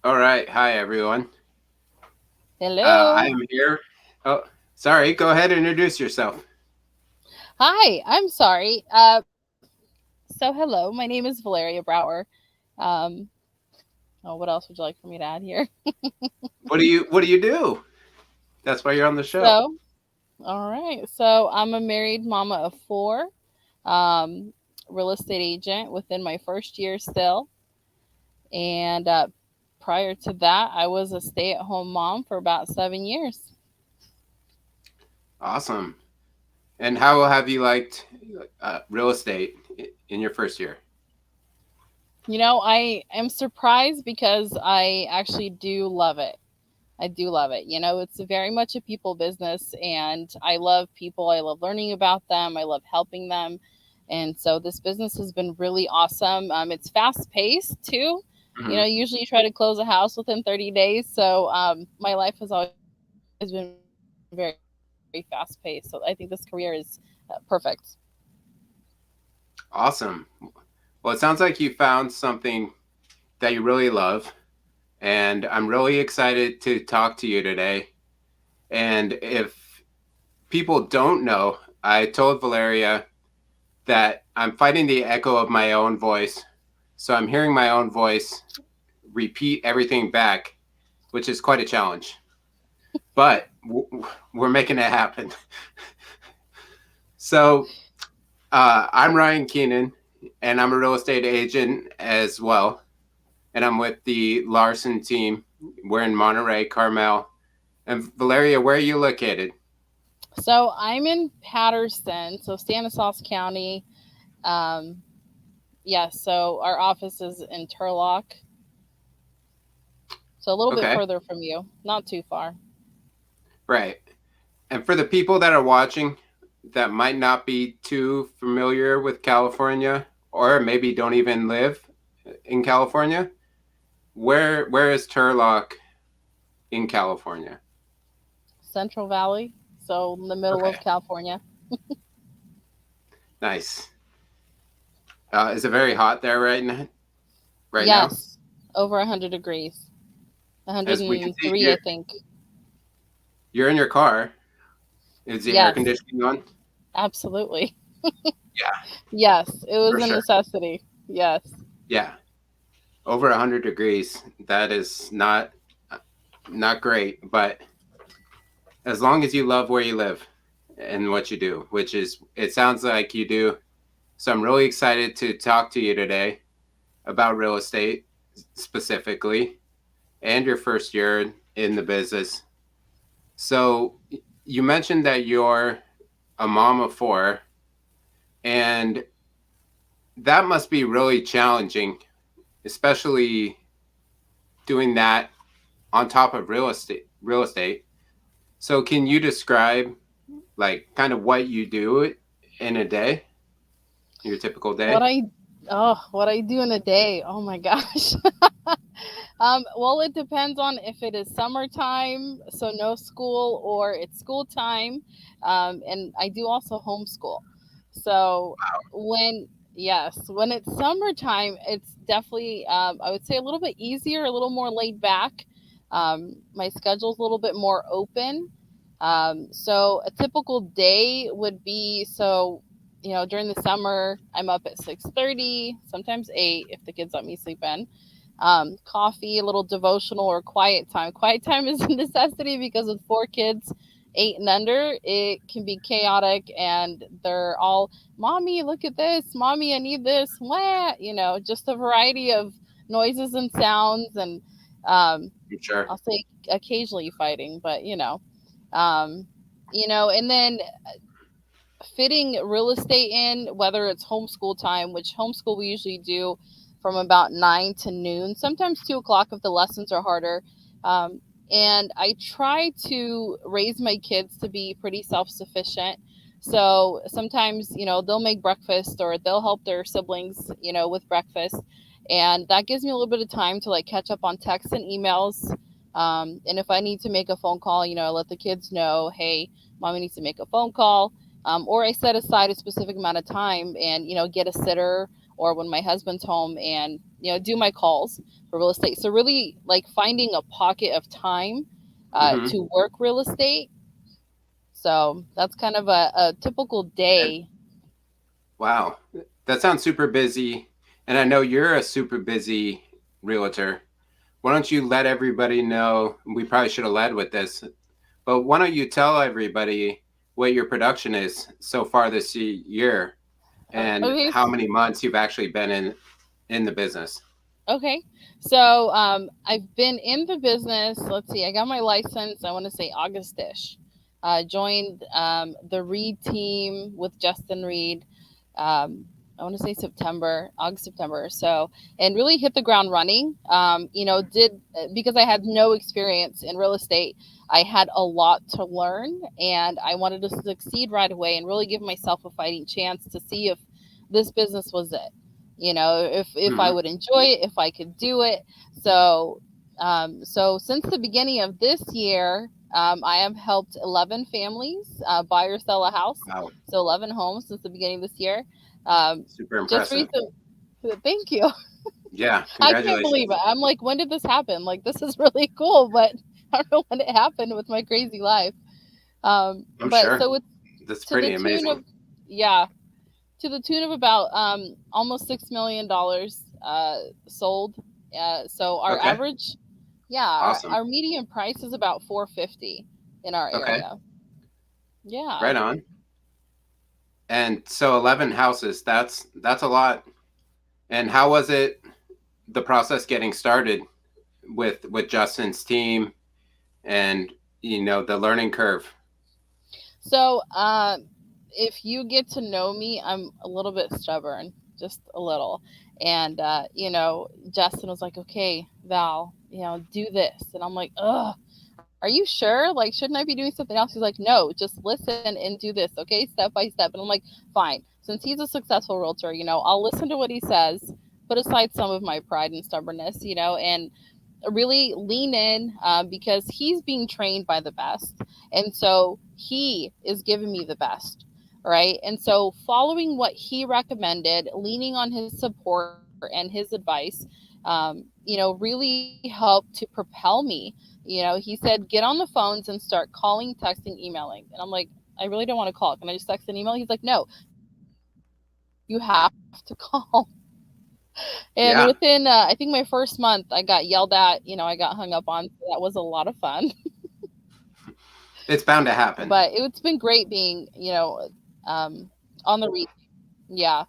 All right. Hi, everyone. I Hello. am here. Oh, sorry. Go ahead and introduce yourself. Hi, I'm sorry. Hello. My name is Valeriya Brauer. Um, what else would you like for me to add here? What do you do? That's why you're on the show. So, all right. So, I'm a married mama of four, um, real estate agent within my first year still. And prior to that, I was a stay at home mom for about 7 years. Awesome. And how have you liked real estate in your first year? I am surprised because I actually do love it. I do love it. It's very much a people business, and I love people. I love learning about them. I love helping them. And so this business has been really awesome. It's fast paced too. Hmm. Usually you try to close a house within 30 days. So my life has always been very fast paced. So I think this career is perfect. Awesome. Well, it sounds like you found something that you really love, and I'm really excited to talk to you today. And if people don't know, I told Valeria that I'm fighting the echo of my own voice. So I'm hearing my own voice repeat everything back, which is quite a challenge. But we're making it happen. So I'm Ryan Keenan, and I'm a real estate agent as well. And I'm with the Larson team. We're in Monterey, Carmel. And Valeria, where are you located? So I'm in Patterson, so Stanislaus County. Um, yeah, so our office is in Turlock, so a little bit Okay, further from you, not too far. right. And for the people that are watching that might not be too familiar with California, or maybe don't even live in California, where is Turlock in California? Central Valley, so in the middle Okay, of California. nice. Is it very hot there right now? Yes, over 100 degrees. As we can see 103, here, I think. you're in your car. Is the air Yes, conditioning on? absolutely. Yeah, Yes, it for was a sure. necessity. Yes. Yeah, over 100 degrees. That is not great, but as long as you love where you live and what you do, which is it sounds like you do. So I'm really excited to talk to you today about real estate specifically and your first year in the business. So you mentioned that you're a mom of four, and that must be really challenging, especially doing that on top of real estate. So can you describe like kind of what you do in a day, your typical What day? I what I do in a day. Oh my gosh. Well, it depends on if it is summertime, so no school, or it's school time. And I do also homeschool. So when yes, when it's summertime, it's definitely I would say a little bit easier, a little more laid back. My schedule's a little bit more open. So a typical day would be during the summer I'm up at 6:30, sometimes 8 if the kids let me sleep in. Coffee, a little devotional or quiet time. Quiet time is a necessity because with four kids, 8 and under, it can be chaotic, and they're all, "Mommy, look at this! Mommy, I need this!" Wah! Just a variety of noises and sounds, and um, I'm sure. I'll say occasionally fighting, but um, and then fitting real estate in, whether it's homeschool time, which homeschool we usually do from about 9 to noon, sometimes 2 o'clock if the lessons are harder. Um, and I try to raise my kids to be pretty self sufficient. So sometimes, they'll make breakfast or they'll help their siblings, with breakfast. And that gives me a little bit of time to like catch up on texts and emails. And if I need to make a phone call, I let the kids know, hey, mommy needs to make a phone call, or I set aside a specific amount of time and get a sitter or when my husband's home, and do my calls for real estate. So really like finding a pocket of time Mm-hmm. to work real estate. So that's kind of a typical And day. wow, that sounds super busy. And I know you're a super busy realtor. Why don't you let everybody know? We probably should have led with this, but why don't you tell everybody what your production is so far this year and Okay. how many months you've actually been in the business? Okay. So I've been in the business. Let's see. I got my license, I want to say Augustish. Joined the Reed team with Justin Reed. I want to say September, August, September. So, and really hit the ground running. Did because I had no experience in real estate. I had a lot to learn, and I wanted to succeed right away and really give myself a fighting chance to see if this business was it. If I Mm-hmm. would enjoy it, if I could do it. So so since the beginning of this year, I have helped 11 families buy or sell a house. Wow, So 11 homes since the beginning of this year. um, super just impressive. recently. Thank you. Yeah, I can't believe congratulations. it. I'm like, when did this happen? Like, this is really cool, but I don't know when it happened with my crazy life. I'm But sure so it's that's to the pretty tune of, amazing. yeah, to the tune of about almost $6 million sold. So our Okay, average, yeah, awesome. our median price is about 450 in our Okay, area. Yeah. right on. And so 11 houses, that's a lot. And how was it the process getting started with Justin's team and the learning curve? So if you get to know me, I'm a little bit stubborn, just a little. And Justin was like, "Okay, Val, do this," and I'm like, "Ugh, are you sure? Like, shouldn't I be doing something else?" He's like, "No, just listen and do this, okay, step by step." And I'm like, "Fine." Since he's a successful realtor, I'll listen to what he says, put aside some of my pride and stubbornness, and really lean in, because he's being trained by the best. And so he is giving me the best. Right. And so following what he recommended, leaning on his support and his advice, really helped to propel me. He said, get on the phones and start calling, texting, emailing. And I'm like, I really don't want to call. Can I just text an email? He's like, no, you have to call. And within, I think my Yeah, first month, I got yelled at. I got hung up on. So that was a lot of fun. it's bound to But happen. it's been great being, on the read. Yeah.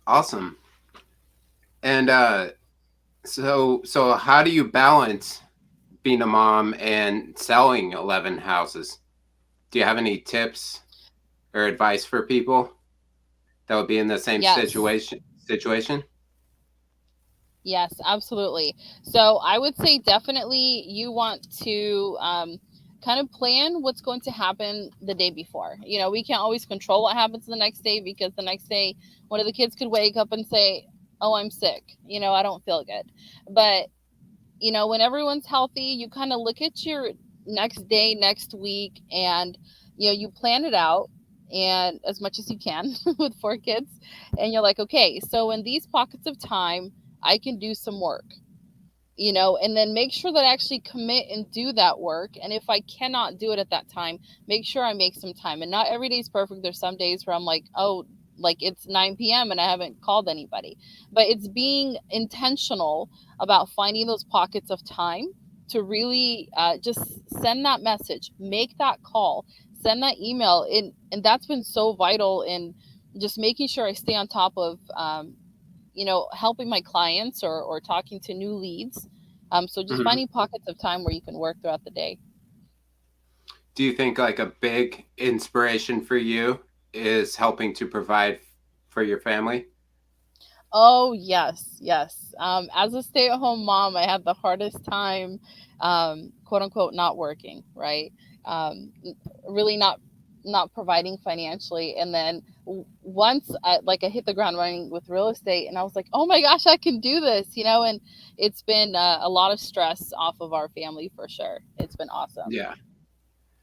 Awesome. And so how do you balance being a mom and selling 11 houses? Do you have any tips or advice for people that would be in the same Yes. situation? Yes, absolutely. So I would say definitely you want to kind of plan what's going to happen the day before. We can't always control what happens the next day, because the next day one of the kids could wake up and say, "Oh, I'm sick. I don't feel good." But when everyone's healthy, you kind of look at your next day, next week, and you plan it out, and as much as you can with 4 kids, and you're like, okay, so in these pockets of time, I can do some work. And then make sure that I actually commit and do that work. And if I cannot do it at that time, make sure I make some time. And not every day is perfect. There's some days where I'm like, oh, like it's 9 p.m. and I haven't called anybody. But it's being intentional about finding those pockets of time to really just send that message, make that call, send that email. And that's been so vital in just making sure I stay on top of helping my clients, or talking to new leads. So just Hmm. finding pockets of time where you can work throughout the day. Do you think like a big inspiration for you is helping to provide for your family? Oh, yes, yes. As a stay-at-home mom, I had the hardest time, quote unquote, not working, right? Really not providing financially, and then once I hit the ground running with real estate, and I was like, oh my gosh, I can do this, and it's been a lot of stress off of our family for sure. It's been awesome. Yeah.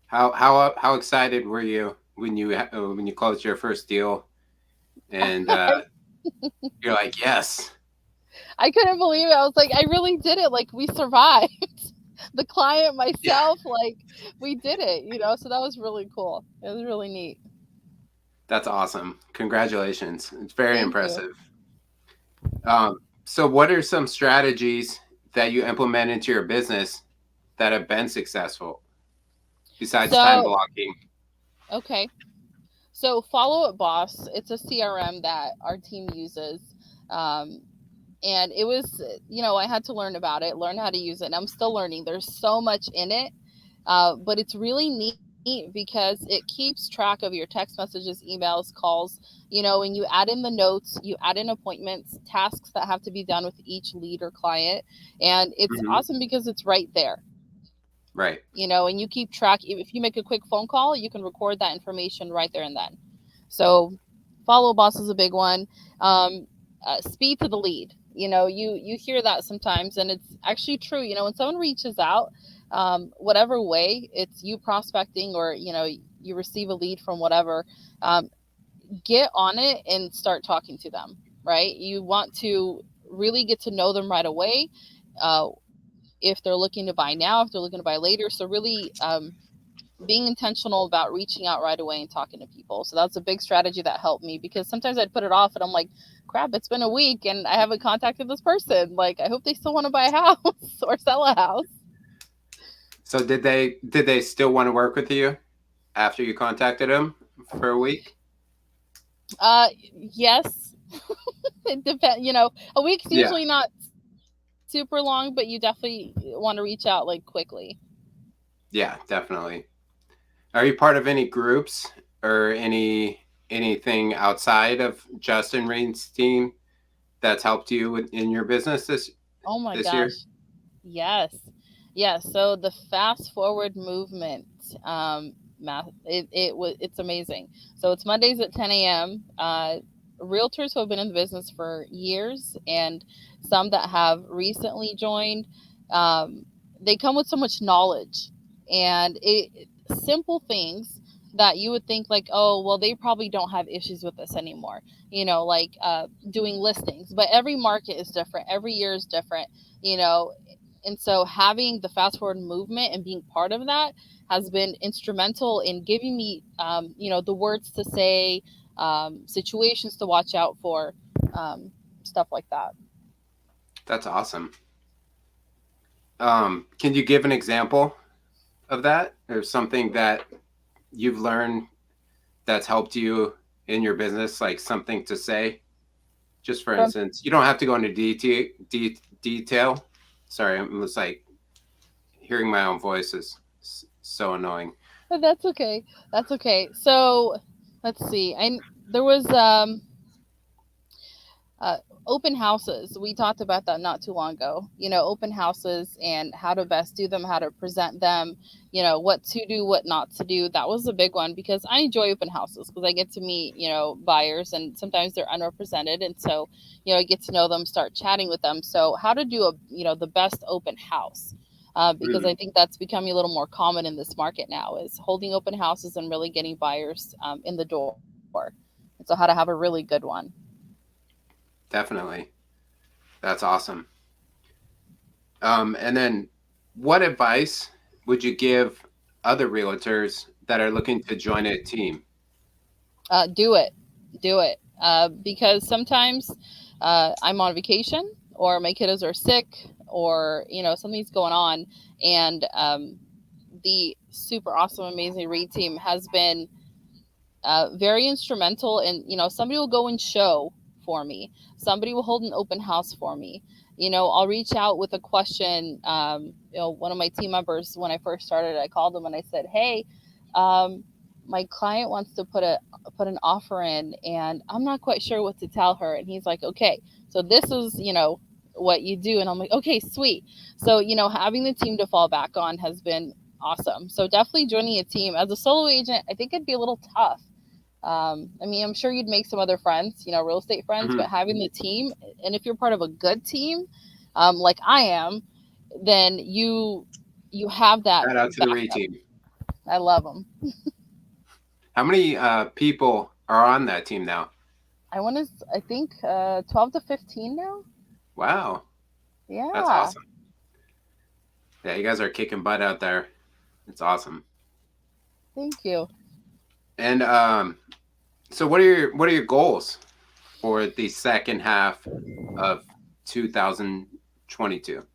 How excited were you when you closed your first deal and you're like, yes, I couldn't believe it. I was like, I really did it. Like we survived. The client, yeah, myself, like we did it, you know. So that was really cool. It was really neat. that's awesome. Congratulations. It's very Thank you. impressive. So, what are some strategies that you implement into your business that have been successful besides time So, blocking? okay. So, Follow Up Boss, it's a CRM that our team uses. Um, and it was, I had to learn about it, learn how to use it. And I'm still learning. There's so much in it. But it's really neat because it keeps track of your text messages, emails, calls, and you add in the notes, you add in appointments, tasks that have to be done with each lead or client. And it's Hmm. awesome because it's right there, Right. and you keep track. If you make a quick phone call, you can record that information right there and then. So, follow boss is a big one. Um, Speed to the lead. You hear that sometimes, and it's actually true. When someone reaches out, whatever way it's you prospecting or you receive a lead from whatever, um, get on it and start talking to them. Right? You want to really get to know them right away. If they're looking to buy now, if they're looking to buy later. So really, being intentional about reaching out right away and talking to people. So that's a big strategy that helped me because sometimes I'd put it off and I'm like, crap, it's been a week and I haven't contacted this person. Like, I hope they still want to buy a house or sell a house. So, did they still want to work with you after you contacted them for a week? Yes, it depends. A week's Yeah. usually not super long, but you definitely want to reach out like quickly. Yeah, definitely. Are you part of any groups or anything outside of Justin Reed's team that's helped you in your business Oh my this year? gosh. Yes. Yes. So the fast forward movement, it's amazing. So it's Mondays at 10 a.m. Realtors who have been in the business for years and some that have recently joined, um, they come with so much knowledge and simple things that you would think like, oh, well, they probably don't have issues with this anymore. Like doing listings, but every market is different. Every year is different, you know and so having the fast forward movement and being part of that has been instrumental in giving me the words to say, situations to watch out for, um, stuff like that. That's awesome. Can you give an example of that or something that you've learned that's helped you in your business, like something to say? Just for From instance, you don't have to go into detail. Sorry, I'm just like hearing my own voice is so annoying. That's okay. That's okay. So let's see. There was uh, open houses. We talked about that not too long ago. Open houses and how to best do them, how to present them, what to do, what not to do. That was a big one because I enjoy open houses because I get to meet, buyers and sometimes they're unrepresented. And so, I get to know them, start chatting with them. So, how to do the best open house. Because Mm, I think that's becoming a little more common in this market now is holding open houses and really getting buyers in the door. And so, how to have a really good one. definitely. That's awesome. And then what advice would you give other realtors that are looking to join a team? Do it, do it, because sometimes I'm on vacation or my kiddos are sick or something's going on, and the super awesome amazing read team has been very instrumental. And somebody will go and show for me, somebody will hold an open house for me. I'll reach out with a question. One of my team members, when I first started, I called them and I said, hey, um, my client wants to put an offer in and I'm not quite sure what to tell her. And he's like, okay, so this is what you do. And I'm like, okay, sweet. So having the team to fall back on has been awesome. So definitely joining a team as a solo agent, I think it'd be a little tough. I mean, I'm sure you'd make some other friends, real estate friends, Hmm. but having the team, and if you're part of a good team, like I am, then you have that Shout out to the Re backup. team. I love them. How many people are on that team now? I think 12 to 15 now. Wow, that's Yeah. awesome. Yeah, you guys are kicking butt out there. It's awesome. Thank you. And so what are your goals for the second half of 2022?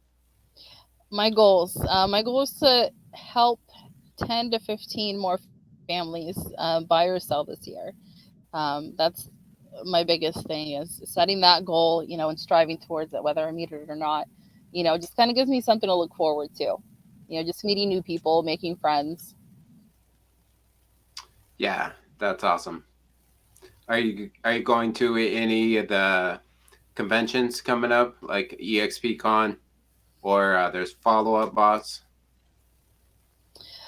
My goal is to help 10 to 15 more families buy or sell this year. That's my biggest thing is setting that goal, and striving towards it, whether I meet it or not. Just kind of gives me something to look forward to. Just meeting new people, making friends. Yeah, that's awesome. Are you going to any of the conventions coming up, like EXP or there's Follow Up Boss?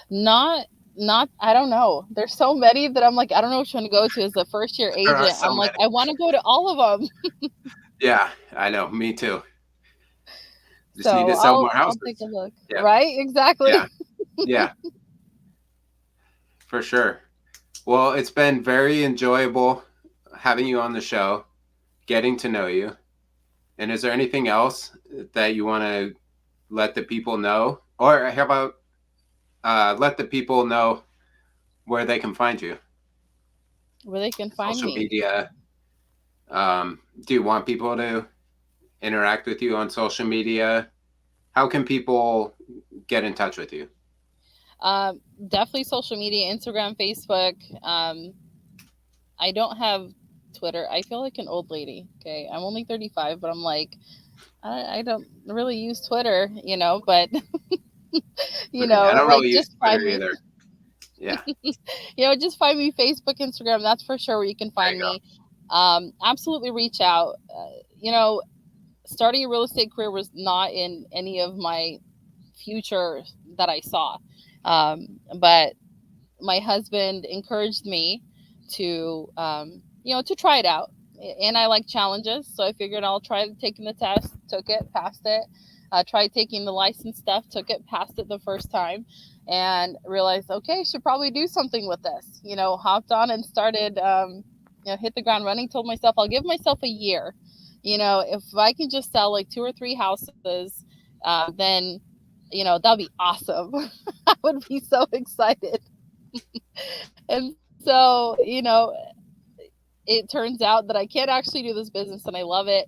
Not, I don't know. There's so many that I'm like, I don't know which one to go to. As a first year There are agent, so I'm like, many. I want to go to all of them. Yeah, I know. Me too. Just need So to sell more I'll take houses. a look. Yeah, Right? Exactly. yeah, yeah, for sure. Well, it's been very enjoyable having you on the show, getting to know you. And is there anything else that you want to let the people know? Or how about let the people know where they can find you? Where they can find Social me. media. Do you want people to interact with you on social media? How can people get in touch with you? Definitely social media, Instagram, Facebook. I don't have Twitter. I feel like an old lady. Okay, I'm only 35, but I'm like, I don't really use Twitter, but Okay, I don't like really use just Twitter find me, either. Yeah, just find me Facebook, Instagram. That's for sure where you can there you find go. me. Absolutely reach out. Starting a real estate career was not in any of my future that I saw, but my husband encouraged me to to try it out, and I like challenges, so I figured I'll try taking the test. Took it, passed it. Tried taking the license stuff, took it, passed it the first time, and realized, okay, should probably do something with this. Hopped on and started, hit the ground running. Told myself I'll give myself a year. If I can just sell like 2 or 3 houses, then that'll be awesome. I would be so excited. And so, it turns out that I can actually do this business and I love it.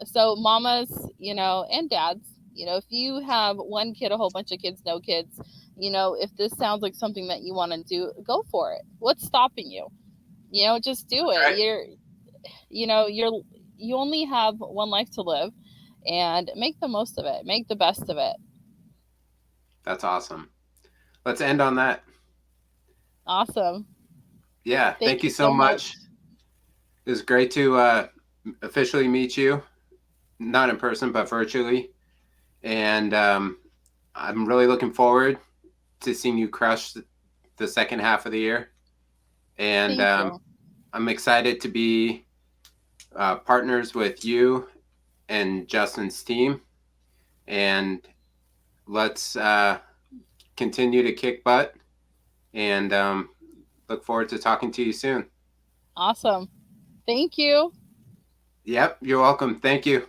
So, mamas, and dads, if you have one kid, a whole bunch of kids, no kids, if this sounds like something that you want to do, go for it. What's stopping you? Just do That's it. right. You only have one life to live, and make the most of it, make the best of it. That's awesome. Let's end on that. Awesome. Yeah, Thank thank you you so so much. much. It was great to officially meet you, not in person, but virtually. And I'm really looking forward to seeing you crush the second half of the year. And Thank you. I'm excited to be partners with you and Justin's team. And let's continue to kick butt and look forward to talking to you soon. Awesome. Thank you. Yep, you're welcome. Thank you.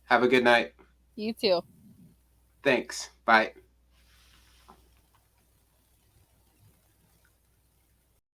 Have a good night. You too. Thanks. Bye.